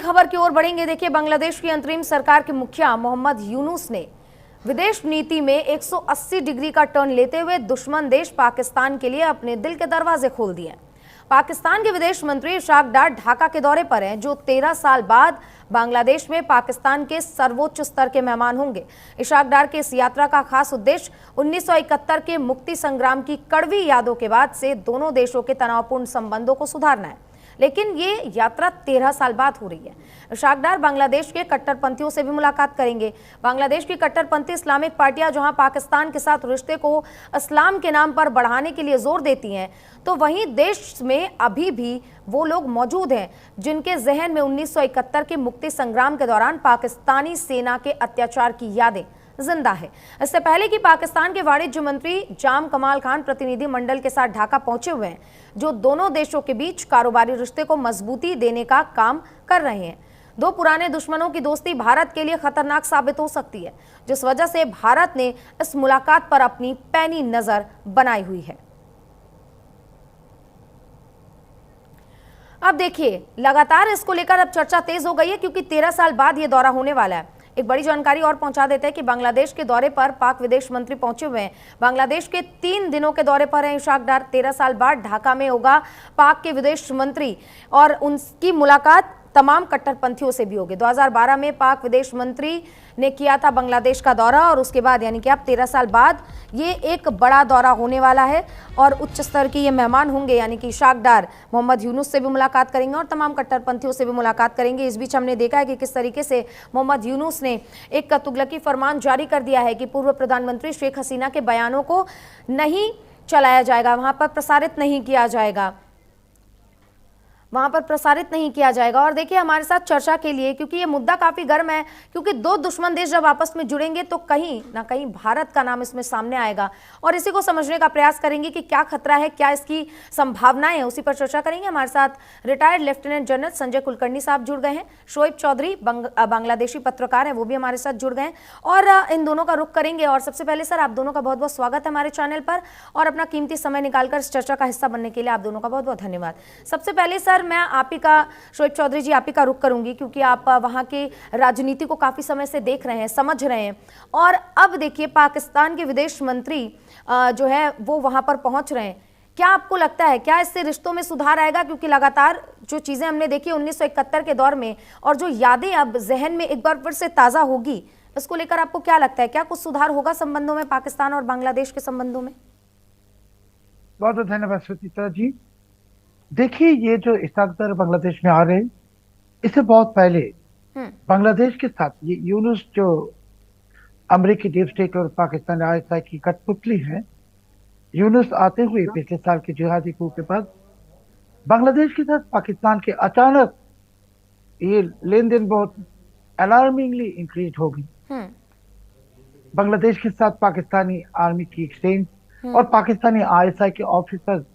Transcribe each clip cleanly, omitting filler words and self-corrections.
खबर की ओर बढ़ेंगे। देखिए, बांग्लादेश की अंतरिम सरकार के मुखिया मोहम्मद यूनुस ने विदेश नीति में 180 डिग्री का टर्न लेते हुए दुश्मन देश पाकिस्तान के लिए अपने दिल के दरवाजे खोल दिए। पाकिस्तान के विदेश मंत्री इशाक डार ढाका के दौरे पर हैं, जो 13 साल बाद बांग्लादेश में पाकिस्तान के सर्वोच्च स्तर के मेहमान होंगे। इशाक डार के इस यात्रा का खास उद्देश्य 1971 के मुक्ति संग्राम की कड़वी यादों के बाद से दोनों देशों के तनावपूर्ण संबंधों को सुधारना है, लेकिन ये यात्रा 13 साल बाद हो रही है। इशाक डार बांग्लादेश के कट्टरपंथियों से भी मुलाकात करेंगे। बांग्लादेश की कट्टरपंथी इस्लामिक पार्टियां जहां पाकिस्तान के साथ रिश्ते को इस्लाम के नाम पर बढ़ाने के लिए जोर देती हैं, तो वहीं देश में अभी भी वो लोग मौजूद हैं जिनके जहन में 1971 के मुक्ति संग्राम के दौरान पाकिस्तानी सेना के अत्याचार की यादें जिंदा है। इससे पहले कि पाकिस्तान के वाणिज्य मंत्री जाम कमाल खान प्रतिनिधि मंडल के साथ ढाका पहुंचे हुए हैं, जो दोनों देशों के बीच कारोबारी रिश्ते को मजबूती देने का काम कर रहे हैं। दो पुराने दुश्मनों की दोस्ती भारत के लिए खतरनाक साबित हो सकती है, जिस वजह से भारत ने इस मुलाकात पर अपनी पैनी नजर बनाई हुई है। अब देखिए, लगातार इसको लेकर अब चर्चा तेज हो गई है, क्योंकि 13 साल बाद यह दौरा होने वाला है। एक बड़ी जानकारी और पहुंचा देते हैं कि बांग्लादेश के दौरे पर पाक विदेश मंत्री पहुंचे हुए हैं। बांग्लादेश के 3 दिनों के दौरे पर हैं इशाक डार। 13 साल बाद ढाका में होगा पाक के विदेश मंत्री, और उनकी मुलाकात तमाम कट्टरपंथियों से भी होगी। 2012 में पाक विदेश मंत्री ने किया था बांग्लादेश का दौरा, और उसके बाद यानी कि अब 13 साल बाद ये एक बड़ा दौरा होने वाला है, और उच्च स्तर के ये मेहमान होंगे, यानी कि इशाक डार मोहम्मद यूनुस से भी मुलाकात करेंगे और तमाम कट्टरपंथियों से भी मुलाकात करेंगे। इस बीच हमने देखा है कि किस तरीके से मोहम्मद यूनुस ने एक तुगलकी फरमान जारी कर दिया है कि पूर्व प्रधानमंत्री शेख हसीना के बयानों को नहीं चलाया जाएगा, वहां पर प्रसारित नहीं किया जाएगा, और देखिए, हमारे साथ चर्चा के लिए, क्योंकि ये मुद्दा काफी गर्म है, क्योंकि दो दुश्मन देश जब आपस में जुड़ेंगे तो कहीं ना कहीं भारत का नाम इसमें सामने आएगा, और इसी को समझने का प्रयास करेंगे कि क्या खतरा है, क्या इसकी संभावनाएं हैं, उसी पर चर्चा करेंगे। हमारे साथ retired lieutenant general Sanjay Kulkarni साहब जुड़ गए हैं, शोएब चौधरी बांग्लादेशी पत्रकार हैं, वो भी हमारे साथ जुड़ गए हैं, और इन दोनों का रुख करेंगे। और सबसे पहले सर, आप दोनों का बहुत बहुत स्वागत है हमारे चैनल पर, और अपना कीमती समय निकालकर इस चर्चा का हिस्सा बनने के लिए आप दोनों का बहुत बहुत धन्यवाद। सबसे पहले सर, मैं आप ही का, शोएब चौधरी जी, आप ही का रुख करूंगी, क्योंकि आप वहां की राजनीति को काफी समय से देख रहे हैं, समझ रहे हैं, और अब देखिए पाकिस्तान के विदेश मंत्री जो है वो वहां पर पहुंच रहे हैं। क्या आपको लगता है, क्या इससे रिश्तों में सुधार आएगा? क्योंकि लगातार जो चीजें हमने देखी 1971 के दौर में, और जो यादें अब जहन में एक बार फिर से ताजा होगी, इसको लेकर आपको क्या लगता है? क्या कुछ सुधार होगा संबंधों में, पाकिस्तान और बांग्लादेश के संबंधों में? बहुत बहुत धन्यवाद सुचित्रा जी। देखिए, ये जो इसाक डार बांग्लादेश में आ रहे हैं, इससे बहुत पहले बांग्लादेश के साथ ये यूनुस जो अमेरिकी डीप स्टेट और पाकिस्तान आईएसआई की कठपुतली है, यूनुस आते हुए पिछले साल के जिहादी coup के बाद बांग्लादेश के साथ पाकिस्तान के अचानक ये लेन देन बहुत अलार्मिंगली इंक्रीज हो गई। बांग्लादेश के साथ पाकिस्तानी आर्मी की एक्सचेंज और पाकिस्तानी आईएसआई के ऑफिसर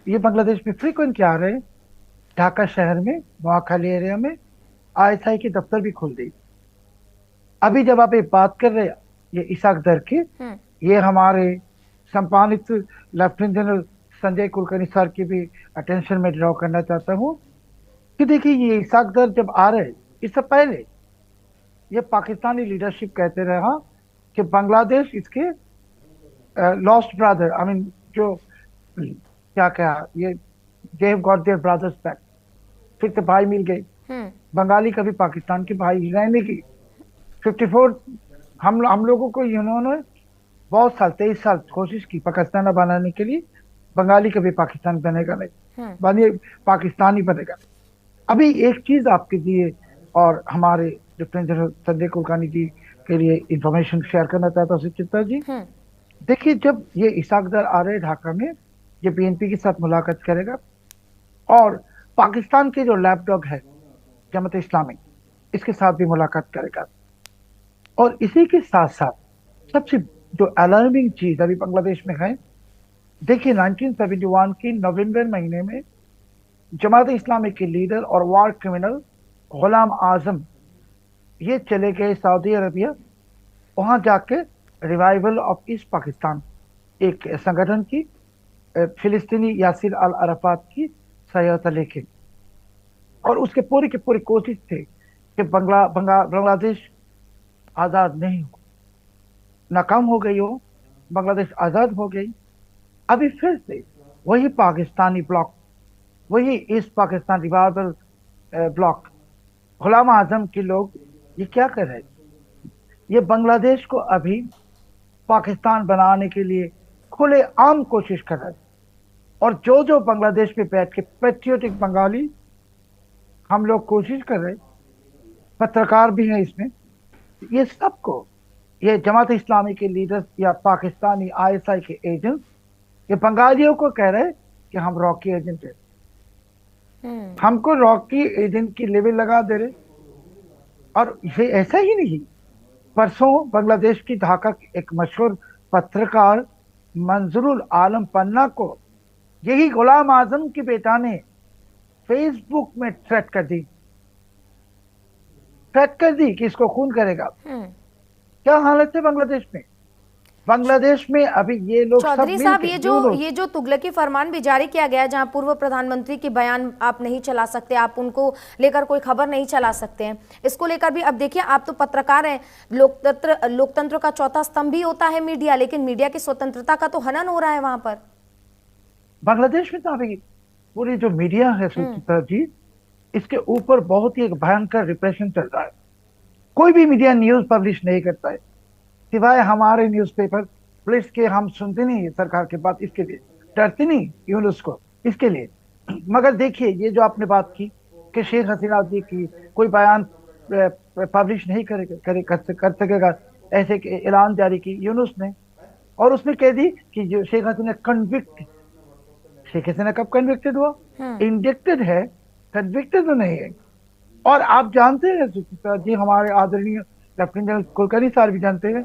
ये बांग्लादेश में फ्रीक्वेंटली आ रहे हैं। ढाका शहर में, मोहाखाली एरिया में आईएसआई के दफ्तर भी खुल गई। अभी जब आप ये बात कर रहे हैं ये इसाक डार के, ये हमारे सम्मानित lieutenant general Sanjay Kulkarni sir की भी अटेंशन में ड्रॉ करना चाहता हूँ कि देखिए, ये इसाक डार जब आ रहे, इससे पहले ये पाकिस्तानी लीडरशिप कहते रहा कि बांग्लादेश इसके लॉस्ट ब्रदर, आई मीन जो क्या कहा, ये they have got their brothers back, फिर तो भाई मिल गए। बंगाली कभी पाकिस्तान के भाई रहने की 54 हम लोगों को इन्होंने बहुत साल 23 साल कोशिश की पाकिस्तान बनाने के लिए। बंगाली कभी पाकिस्तान बनेगा नहीं, बनिए पाकिस्तानी बनेगा। अभी एक चीज आपके लिए और हमारे लेफ्टिनेंट जनरल संजय कुलकर्णी जी के लिए इंफॉर्मेशन शेयर करना चाहता हूँ सुचित्रा जी। देखिए, जब ये इसाक डार आ रहे ढाका में, ये बीएनपी के साथ मुलाकात करेगा, और पाकिस्तान के जो लैपडॉग है जमात इस्लामी, इसके साथ भी मुलाकात करेगा। और इसी के साथ साथ सबसे जो अलार्मिंग चीज अभी बांग्लादेश में है, देखिए 1971 की नवंबर महीने में जमात इस्लामी के लीडर और वार क्रिमिनल गुलाम आजम ये चले गए सऊदी अरबिया। वहां जाके रिवाइवल ऑफ ईस्ट पाकिस्तान एक संगठन की फिलिस्तीनी यासिर अल अरफात की सहायता लेके, और उसके पूरी की पूरी कोशिश थी कि बांग्लादेश आजाद नहीं हो। नाकाम हो गई हो, बांग्लादेश आजाद हो गई। अभी फिर से वही पाकिस्तानी ब्लॉक, वही ईस्ट पाकिस्तान रिवाइवल ब्लॉक, गुलाम आजम के लोग ये क्या कर रहे हैं? ये बांग्लादेश को अभी पाकिस्तान बनाने के लिए खुले आम कोशिश कर रहे हैं। और जो जो बांग्लादेश में बैठ के पेट्रियोटिक बंगाली हम लोग कोशिश कर रहे हैं, पत्रकार भी हैं इसमें, ये सबको, ये जमात इस्लामी के लीडर्स या पाकिस्तानी आईएसआई के एजेंट्स, ये बंगालियों को कह रहे हैं कि हम रॉकी एजेंट हैं, हमको रॉकी एजेंट की लेवल लगा दे रहे। और ये ऐसा ही नहीं, परसों बांग्लादेश की ढाका के एक मशहूर पत्रकार मंजरुल आलम पन्ना को यही गुलाम आजम के बेटा ने फेसबुक में थ्रेट कर दी कि इसको खून करेगा। क्या हालत है बांग्लादेश में? बांग्लादेश में अभी ये लोग सब चौधरी साहब, मिलके ये जो तुगलकी फरमान भी जारी किया गया है, जहां पूर्व प्रधानमंत्री की बयान आप नहीं चला सकते, आप उनको लेकर कोई खबर नहीं चला सकते हैं, इसको लेकर भी अब देखिए, आप तो पत्रकार हैं, लोकतंत्र का चौथा स्तंभ भी होता है मीडिया, लेकिन मीडिया की स्वतंत्रता का तो हनन हो रहा है वहां पर। बांग्लादेश में तो अभी पूरी जो मीडिया है सुचित्रा जी, इसके ऊपर बहुत ही एक भयंकर रिप्रेशन चल रहा है। कोई भी मीडिया न्यूज पब्लिश नहीं करता है, सिवाय हमारे न्यूज़पेपर पुलिस के। हम सुनते नहीं सरकार के बात, इसके लिए डरते नहीं यूनुस को, इसके लिए। मगर देखिए, ये जो आपने बात की कि शेख हसीना जी की कोई बयान पब्लिश नहीं कर सकेगा, ऐसे ऐलान जारी की यूनुस ने, और उसमें कह दी कि जो शेख हसीना कन्विक्ट, शेख हसीना कब कन्विक्टेड हुआ? इंजेक्टेड है, कन्विक्टेड तो नहीं है। और आप जानते हैं सुचित्रा जी, हमारे आदरणीय लेफ्टिनेंट जनरल कुलकर्णी साहब भी जानते हैं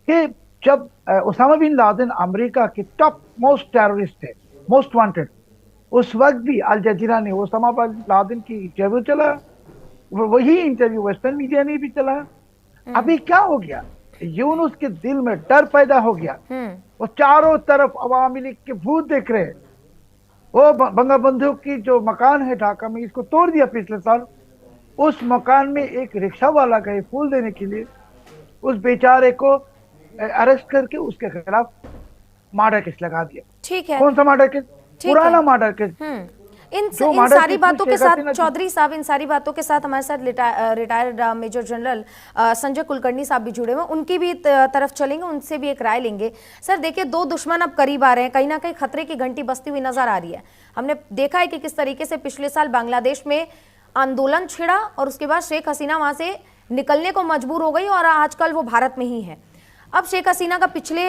कि जब उसामा बिन लादेन अमेरिका के टॉप मोस्ट टेररिस्ट थे, मोस्ट वांटेड, उस वक्त भी अल जजीरा ने उसामा बिन लादेन की इंटरव्यू चलाया, वही इंटरव्यू वेस्टर्न मीडिया ने भी चलाया। अभी क्या हो गया? यूनुस के दिल में डर पैदा हो गया, वो चारों तरफ अवामी लीग के भूत देख रहे हैं। वो बंगबंधु की जो मकान है ढाका में, इसको तोड़ दिया पिछले साल। उस मकान में एक रिक्शा वाला गए फूल देने के लिए, उस बेचारे को अरेस्ट करके उसके खिलाफ मर्डर केस लगा दिया। ठीक है, कौन सा मर्डर केस? पुराना मर्डर केस। इन सारी बातों के साथ चौधरी साहब, इन सारी बातों के साथ हमारे साथ retired major general Sanjay Kulkarni साहब भी जुड़े हुए, उनकी भी तरफ चलेंगे, उनसे भी एक राय लेंगे। सर देखिए, दो दुश्मन अब करीब आ रहे हैं, कहीं ना कहीं खतरे की घंटी बजती हुई नजर आ रही है। हमने देखा है कि किस तरीके से पिछले साल बांग्लादेश में आंदोलन छिड़ा और उसके बाद शेख हसीना वहां से निकलने को मजबूर हो गई और आजकल वो भारत में ही है। अब शेख हसीना का पिछले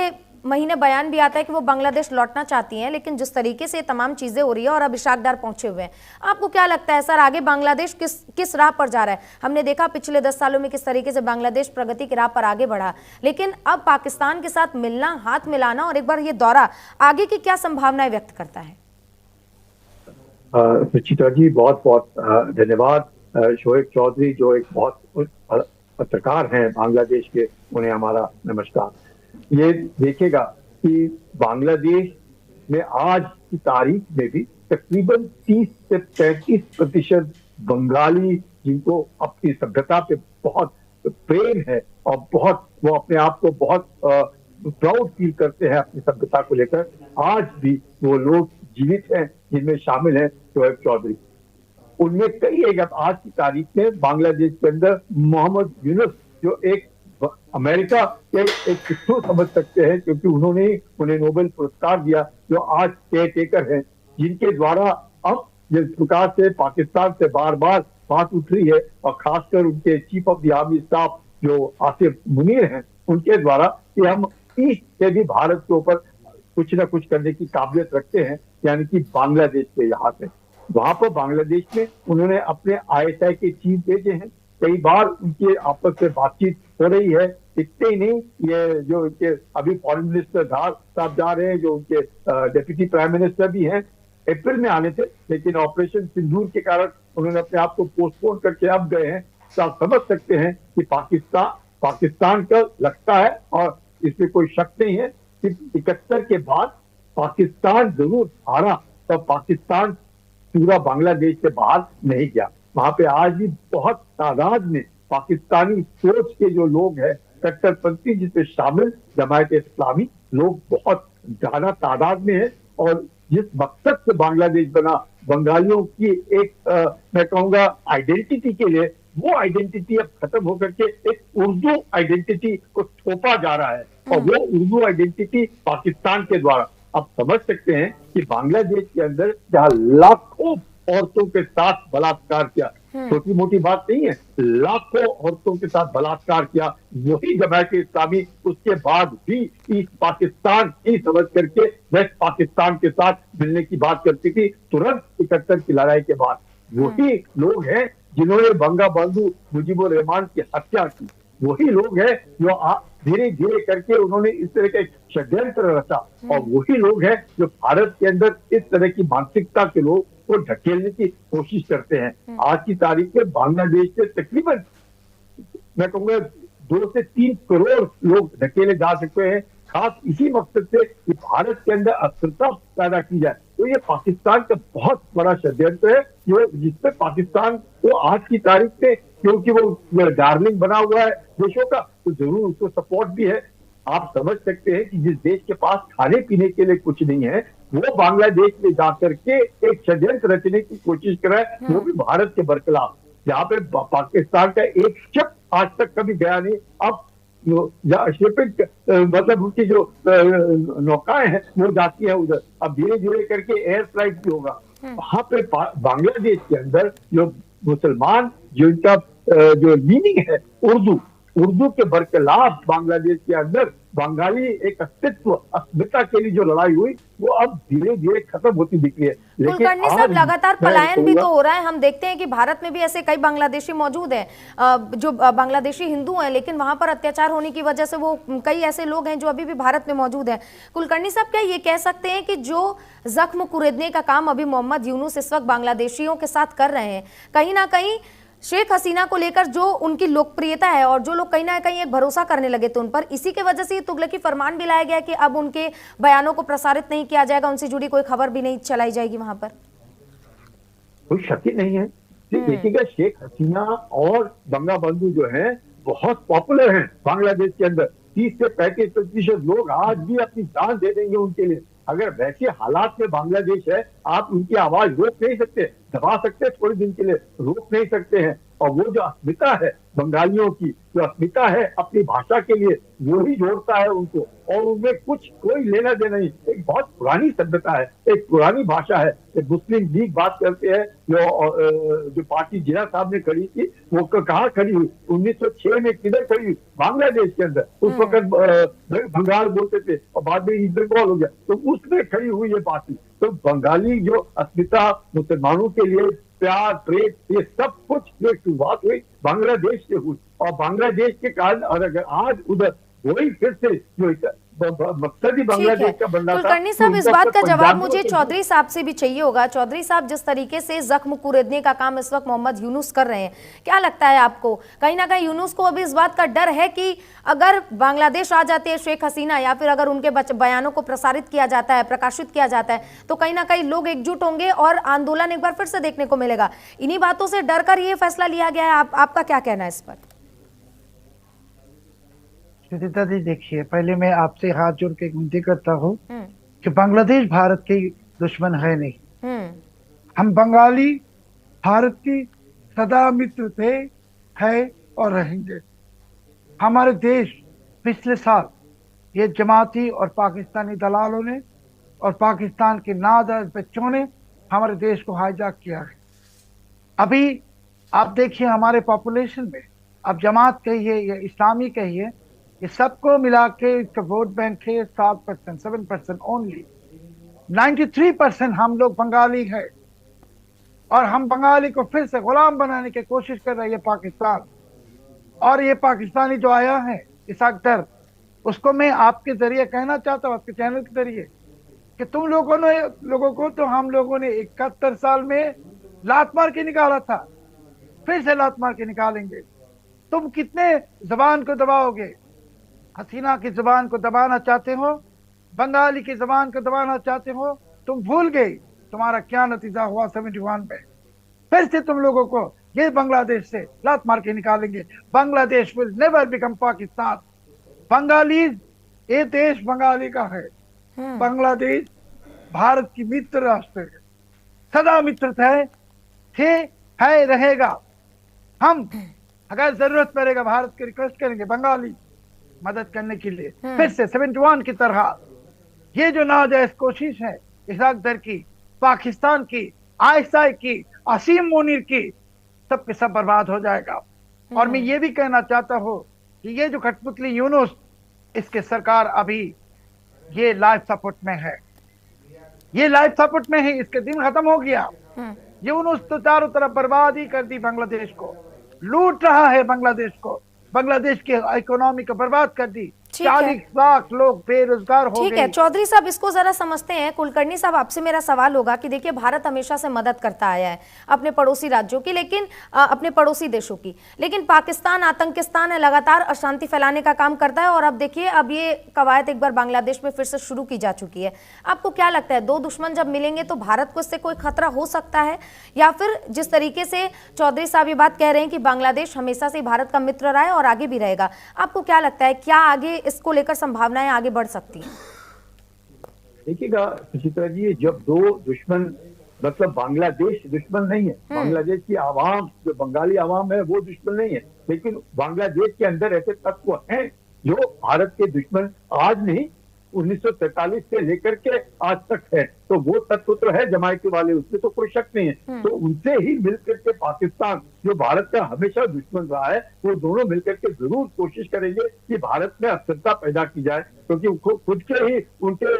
महीने बयान भी आता है कि वो बांग्लादेश लौटना चाहती हैं, लेकिन जिस तरीके से तमाम चीजें हो रही है और अब इशाक डार पहुंचे हुए हैं, आपको क्या लगता है सर, आगे बांग्लादेश किस राह पर जा रहा है? हमने देखा पिछले 10 सालों में किस तरीके से बांग्लादेश प्रगति की राह पर आगे बढ़ा, लेकिन अब पाकिस्तान के साथ मिलना, हाथ मिलाना और एक बार ये दौरा आगे की क्या संभावनाएं व्यक्त करता है? सुचित्रा जी, बहुत बहुत धन्यवाद। शोएब चौधरी जो एक बहुत पत्रकार हैं बांग्लादेश के, उन्हें हमारा नमस्कार। ये देखेगा कि बांग्लादेश में आज की तारीख में भी तकरीबन 30 से 35% बंगाली, जिनको अपनी सभ्यता पे बहुत प्रेम है और बहुत वो अपने आप को बहुत प्राउड फील करते हैं अपनी सभ्यता को लेकर, आज भी वो लोग जीवित हैं, जिनमें शामिल है शोएब चौधरी। उनमें कई एक आज की तारीख में बांग्लादेश के अंदर मोहम्मद यूनुस, जो एक अमेरिका के एक पिट्ठू समझ सकते हैं, क्योंकि उन्होंने उन्हें नोबेल पुरस्कार दिया, जो आज केयर टेकर हैं, जिनके द्वारा अब जिस प्रकार से पाकिस्तान से बार बार बात उठ रही है, और खासकर उनके chief of the army staff जो आसिफ मुनीर हैं, उनके द्वारा कि हम ईस्ट से भी भारत के ऊपर कुछ ना कुछ करने की काबिलियत रखते हैं, यानी कि बांग्लादेश के यहाँ से। वहां पर बांग्लादेश में उन्होंने अपने आईएसआई के चीफ भेजे हैं, कई बार उनके आपस में बातचीत हो रही है। इतने ही नहीं, ये जो उनके अभी फॉरेन मिनिस्टर धार साहब जा रहे हैं, जो उनके डिप्टी प्राइम मिनिस्टर भी हैं, अप्रैल में आने थे, लेकिन ऑपरेशन सिंदूर के कारण उन्होंने अपने आप को पोस्टपोन करके अब गए हैं। तो आप समझ सकते हैं कि पाकिस्तान का लगता है, और इसमें कोई शक नहीं है कि 71 के बाद पाकिस्तान जरूर हारा, तो पाकिस्तान पूरा बांग्लादेश से बाहर नहीं गया। वहां पे आज भी बहुत तादाद में पाकिस्तानी सोच के जो लोग हैं, कट्टरपंथी जिसमें शामिल जमायत इस्लामी लोग बहुत ज्यादा तादाद में है। और जिस मकसद से बांग्लादेश बना, बंगालियों की एक मैं कहूंगा आइडेंटिटी के लिए, वो आइडेंटिटी अब खत्म होकर के एक उर्दू आइडेंटिटी को थोपा जा रहा है। और वो उर्दू आइडेंटिटी पाकिस्तान के द्वारा, आप समझ सकते हैं कि बांग्लादेश के अंदर जहां लाखों औरतों के साथ बलात्कार किया, छोटी मोटी बात नहीं है, लाखों औरतों के साथ बलात्कार किया, वही जमायत इस्लामी उसके बाद भी ईस्ट पाकिस्तान ही समझ करके वेस्ट पाकिस्तान के साथ मिलने की बात करती थी तुरंत 71 की लड़ाई के बाद। वही लोग हैं जिन्होंने बंगा बंधु मुजीबुर रहमान की हत्या की, वही लोग हैं जो धीरे धीरे करके उन्होंने इस तरह का एक षड्यंत्र रचा। और वही लोग हैं जो भारत के अंदर इस तरह की मानसिकता के लोग को ढकेलने की कोशिश करते हैं। आज की तारीख में बांग्लादेश से तकरीबन मैं कहूंगा 2 से 3 करोड़ लोग ढकेले जा सकते हैं, खास इसी मकसद से कि भारत के अंदर अस्थिरता पैदा की जाए। तो ये पाकिस्तान का बहुत बड़ा षड्यंत्र है जिसपे पाकिस्तान को आज की तारीख में, क्योंकि वो डार्लिंग बना हुआ है देशों का, तो जरूर उसको सपोर्ट भी है। आप समझ सकते हैं कि जिस देश के पास खाने पीने के लिए कुछ नहीं है, वो बांग्लादेश में जाकर के एक षड्यंत्र रचने की कोशिश कर रहा है, वो भी भारत के बरखिलाफ, जहाँ पे पाकिस्तान का एक शब्द आज तक कभी गया नहीं। अब शिपिंग मतलब उनकी जो नौकाएं हैं वो जाती है उधर, अब धीरे धीरे करके एयर फ्लाइट भी होगा। वहां पे बांग्लादेश के अंदर जो मुसलमान, जिनका जो मीनिंग है उर्दू के बरखिलाफ बांग्लादेश के अंदर बंगाली एक अस्मिता के लिए जो लड़ाई हुई, वो अब धीरे धीरे खत्म होती दिख रही है। कुलकर्णी साहब, लगातार पलायन भी तो हो रहा है। हम देखते हैं कि भारत में भी ऐसे कई बांग्लादेशी मौजूद हैं जो बांग्लादेशी हिंदू हैं, लेकिन वहां पर अत्याचार होने की वजह से वो कई ऐसे लोग हैं जो अभी भी भारत में मौजूद हैं। कुलकर्णी साहब, क्या ये कह सकते हैं कि जो जख्म कुरेदने का काम अभी मोहम्मद यूनुस इस वक्त बांग्लादेशियों के साथ कर रहे हैं, कहीं ना कहीं शेख हसीना को लेकर जो उनकी लोकप्रियता है और जो लोग कहीं ना कहीं एक भरोसा करने लगे थे उन पर, इसी के वजह से ये तुगलकी फरमान भी लाया गया कि अब उनके बयानों को प्रसारित नहीं किया जाएगा, उनसे जुड़ी कोई खबर भी नहीं चलाई जाएगी वहां पर? कोई शक ही नहीं है। देखिएगा, शेख हसीना और बंगा बंधु जो है बहुत पॉपुलर हैं बांग्लादेश के अंदर। 30 से 35% लोग आज भी अपनी जान दे देंगे उनके लिए। अगर वैसे हालात में बांग्लादेश है, आप उनकी आवाज रोक नहीं सकते, दबा सकते थोड़े दिन के लिए, रोक नहीं सकते हैं। और वो जो अस्मिता है बंगालियों की, जो अस्मिता है अपनी भाषा के लिए, वो ही जोड़ता है उनको, और उनमें कोई लेना देना नहीं। एक बहुत पुरानी सभ्यता है, एक पुरानी भाषा है। एक मुस्लिम लीग बात करते हैं, जो पार्टी जिना साहब ने खड़ी की, वो कहाँ खड़ी हुई? 1906 में किधर खड़ी हुई? बांग्लादेश के अंदर। उस वक्त बंगाल बोलते थे और बाद में ईस्ट बंगाल हो गया, तो उसमें खड़ी हुई ये पार्टी। तो बंगाली जो अस्मिता मुसलमानों के लिए प्यार, प्रेम, ये सब कुछ जो शुरुआत हुई बांग्लादेश से हुई। और बांग्लादेश के कारण अगर आज उधर वही फिर से जो मकसद ही बांग्लादेश का बनना था। कुलकर्णी साहब, इस बात का जवाब मुझे चौधरी साहब से भी चाहिए होगा। चौधरी साहब, जिस तरीके से जख्म कुरेदने का काम इस वक्त मोहम्मद यूनुस कर रहे हैं, क्या लगता है आपको, कहीं ना कहीं यूनुस को अभी इस बात का डर है कि अगर बांग्लादेश आ जाती है शेख हसीना, या फिर अगर उनके बयानों को प्रसारित किया जाता है, प्रकाशित किया जाता है, तो कहीं ना कहीं लोग एकजुट होंगे और आंदोलन एक बार फिर से देखने को मिलेगा? इन्हीं बातों से डर कर ये फैसला लिया गया है? आपका क्या कहना है इस पर? सुनीता जी, देखिए, पहले मैं आपसे हाथ जोड़ के विनती करता हूँ कि बांग्लादेश भारत के दुश्मन है नहीं। हम बंगाली भारत की सदा मित्र थे, है और रहेंगे। हमारे देश पिछले साल ये जमाती और पाकिस्तानी दलालों ने और पाकिस्तान के नादार बच्चों ने हमारे देश को हाईजैक किया है। अभी आप देखिए, हमारे पॉपुलेशन में, अब जमात कहिए या इस्लामी कहिए, ये सबको मिला के इसका वोट बैंक है 7%, 7% ओनली। 93% हम लोग बंगाली है, और हम बंगाली को फिर से गुलाम बनाने की कोशिश कर रही है पाकिस्तान। और ये पाकिस्तानी जो आया है इसाक दर, उसको मैं आपके जरिए कहना चाहता हूँ, आपके चैनल के जरिए, कि तुम लोगों को तो हम लोगों ने 71 साल में लात मार के निकाला था, फिर से लात मार के निकालेंगे। तुम कितने जबान को दबाओगे? हसीना की जुबान को दबाना चाहते हो, बंगाली की जुबान को दबाना चाहते हो। तुम भूल गए तुम्हारा क्या नतीजा हुआ 71 में। फिर से तुम लोगों को ये बांग्लादेश से लात मार के निकालेंगे। Bangladesh will never become Pakistan. Bengalis, ये देश बंगाली का है। बांग्लादेश भारत की मित्र राष्ट्र है, सदा मित्र थे, है, रहेगा। हम अगर जरूरत पड़ेगा भारत की रिक्वेस्ट करेंगे बंगाली मदद करने के लिए। फिर से 71 की तरह ये जो नाजायज कोशिश है इसाक दर की, पाकिस्तान की, आईएसआई की, असीम मुनीर की, सब के सब बर्बाद हो जाएगा। और मैं ये भी कहना चाहता हूं कि ये जो कठपुतली यूनुस, इसके सरकार अभी ये लाइफ सपोर्ट में है, ये लाइफ सपोर्ट में है, इसके दिन खत्म हो गया। यूनुस तो चारों तरफ बर्बाद ही कर दी, बांग्लादेश को लूट रहा है, बांग्लादेश की इकोनॉमी को बर्बाद कर दी। 40 लाख लोग बेरोजगार हो गए। ठीक है चौधरी साहब, इसको जरा समझते हैं। कुलकर्णी साहब, आपसे मेरा सवाल होगा कि देखिए भारत हमेशा से मदद करता आया है अपने पड़ोसी राज्यों की, लेकिन अपने पड़ोसी देशों की, लेकिन पाकिस्तान आतंकिस्तान है, लगातार अशांति फैलाने का काम करता है। और अब देखिए अब ये कवायद एक बार बांग्लादेश में फिर से शुरू की जा चुकी है। आपको क्या लगता है, दो दुश्मन जब मिलेंगे तो भारत को इससे कोई खतरा हो सकता है, या फिर जिस तरीके से चौधरी साहब ये बात कह रहे हैं कि बांग्लादेश हमेशा से भारत का मित्र रहा है और आगे भी रहेगा, आपको क्या लगता है क्या आगे इसको लेकर संभावनाएं आगे बढ़ सकती हैं? देखिएगा सुचित्रा जी, जब दो दुश्मन, मतलब बांग्लादेश दुश्मन नहीं है, बांग्लादेश की आवाम, जो बंगाली आवाम है वो दुश्मन नहीं है, लेकिन बांग्लादेश के अंदर ऐसे तत्व हैं जो भारत के दुश्मन आज नहीं 1943 से लेकर के आज तक है। तो वो तत्व तो है जमायती वाले, उसमें तो कोई शक नहीं है। तो उनसे ही मिलकर के पाकिस्तान, जो भारत का हमेशा दुश्मन रहा है, वो दोनों मिलकर के जरूर कोशिश करेंगे कि भारत में अस्थिरता पैदा की जाए। क्योंकि खुद के ही उनके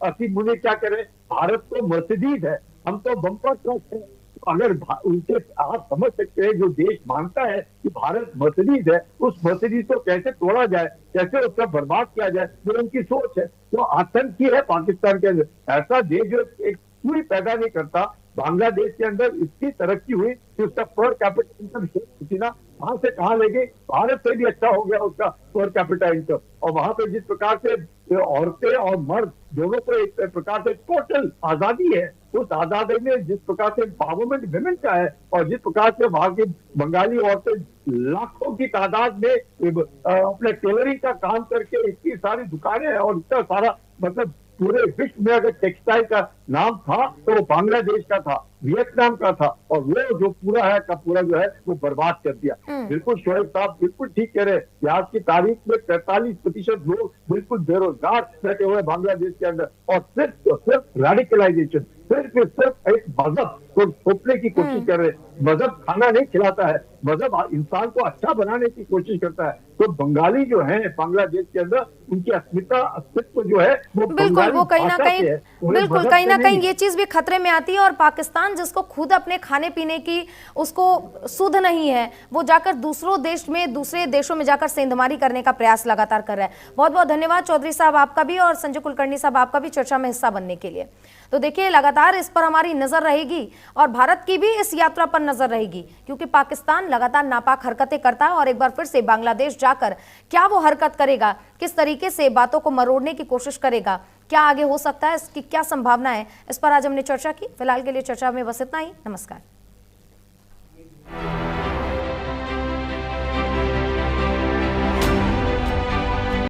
असीम मुनि क्या करें, भारत तो मर्सिडीज है, हम तो बम्पर ट्रक है। अगर उनके आप समझ सकते हैं, जो देश मानता है कि भारत मर्सिडीज है, उस मर्सिडीज को कैसे तोड़ा जाए, कैसे उसका बर्बाद किया जाए, जो उनकी सोच है। तो आतंकी है पाकिस्तान के अंदर, ऐसा देश जो एक पूरी पैदा नहीं करता। बांग्लादेश के अंदर इतनी तरक्की हुई कि उसका पर कैपिटा इनकम ना वहां से कहाँ ले गई, भारत से भी अच्छा हो गया उसका पर कैपिटा इनकम। और वहां पे जिस प्रकार से औरतें और मर्द दोनों को एक प्रकार से टोटल आजादी है, उस आजादी में जिस प्रकार से एम्पावरमेंट विमेन का है, और जिस प्रकार से वहां की बंगाली औरतें लाखों की तादाद में अपने टेलरिंग का काम करके, इतनी सारी दुकानें हैं और इतना सारा, मतलब पूरे विश्व में अगर टेक्सटाइल का नाम था तो वो बांग्लादेश का था, वियतनाम का था, और वो जो पूरा है का पूरा जो है वो बर्बाद कर दिया। बिल्कुल शोएब साहब बिल्कुल ठीक कह रहे हैं। आज की तारीख में 43% लोग बिल्कुल बेरोजगार बैठे हुए बांग्लादेश के अंदर, और सिर्फ रेडिकलाइजेशन, सिर्फ एक मजहब को थोपने की कोशिश कर रहे हैं। मजहब खाना नहीं खिलाता है, मजहब इंसान को अच्छा बनाने की कोशिश करता है। तो बंगाली जो है बांग्लादेश के अंदर, उनकी अस्तित्व जो है वो बिल्कुल, वो कहीं ना कहीं, बिल्कुल कहीं ना कहीं ये चीज भी खतरे में आती है। और पाकिस्तान जिसको खुद अपने खाने पीने की उसको शुद्ध नहीं है, वो जाकर दूसरे देशों में जाकर सेंधमारी करने का प्रयास लगातार कर रहा है। बहुत बहुत धन्यवाद चौधरी साहब आपका भी, और संजय कुलकर्णी साहब आपका भी चर्चा में हिस्सा बनने के लिए। तो देखिए लगातार इस पर हमारी नजर रहेगी, और भारत की भी इस यात्रा पर नजर रहेगी, क्योंकि पाकिस्तान लगातार नापाक हरकतें करता है। और एक बार फिर से बांग्लादेश जाकर क्या वो हरकत करेगा, किस तरीके से बातों को मरोड़ने की कोशिश करेगा, क्या आगे हो सकता है, इसकी क्या संभावना है, इस पर आज हमने चर्चा की। फिलहाल के लिए चर्चा में बस इतना ही। नमस्कार।